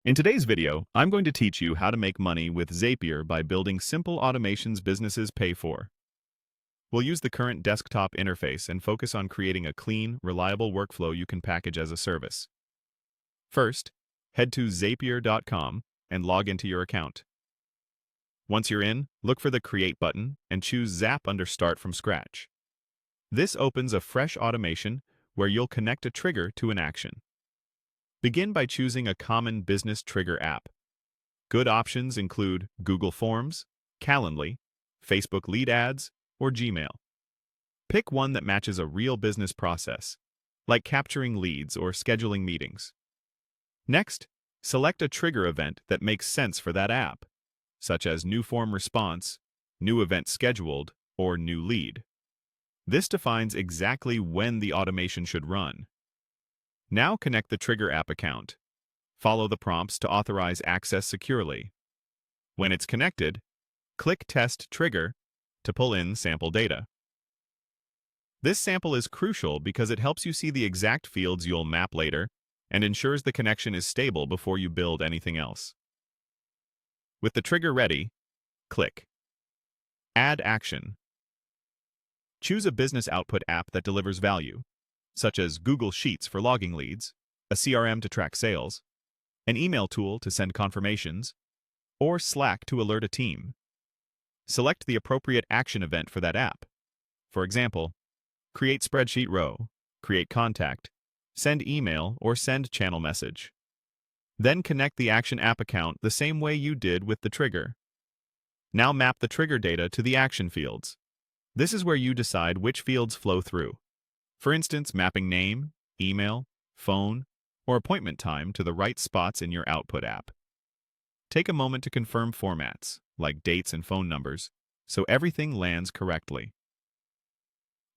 In today's video, I'm going to teach you how to make money with Zapier by building simple automations businesses pay for. We'll use the current desktop interface and focus on creating a clean, reliable workflow you can package as a service. First, head to zapier.com and log into your account. Once you're in, look for the Create button and choose Zap under Start from Scratch. This opens a fresh automation where you'll connect a trigger to an action. Begin by choosing a common business trigger app. Good options include Google Forms, Calendly, Facebook Lead Ads, or Gmail. Pick one that matches a real business process, like capturing leads or scheduling meetings. Next, select a trigger event that makes sense for that app, such as new form response, new event scheduled, or new lead. This defines exactly when the automation should run. Now connect the Trigger app account. Follow the prompts to authorize access securely. When it's connected, click Test Trigger to pull in sample data. This sample is crucial because it helps you see the exact fields you'll map later and ensures the connection is stable before you build anything else. With the trigger ready, click Add Action. Choose a business output app that delivers value, such as Google Sheets for logging leads, a CRM to track sales, an email tool to send confirmations, or Slack to alert a team. Select the appropriate action event for that app. For example, create spreadsheet row, create contact, send email, or send channel message. Then connect the action app account the same way you did with the trigger. Now map the trigger data to the action fields. This is where you decide which fields flow through. For instance, mapping name, email, phone, or appointment time to the right spots in your output app. Take a moment to confirm formats, like dates and phone numbers, so everything lands correctly.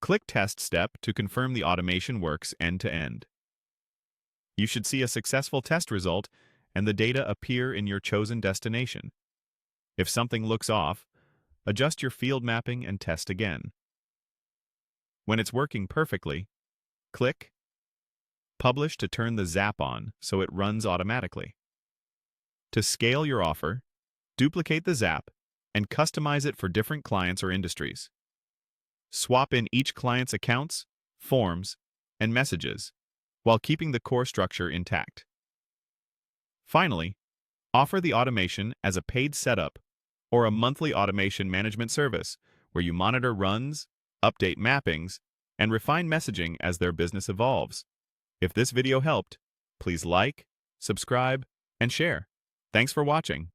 Click Test Step to confirm the automation works end-to-end. You should see a successful test result and the data appear in your chosen destination. If something looks off, adjust your field mapping and test again. When it's working perfectly, click Publish to turn the Zap on so it runs automatically. To scale your offer, duplicate the Zap and customize it for different clients or industries. Swap in each client's accounts, forms, and messages, while keeping the core structure intact. Finally, offer the automation as a paid setup or a monthly automation management service where you monitor runs, update mappings, and refine messaging as their business evolves. If this video helped, please like, subscribe, and share. Thanks for watching.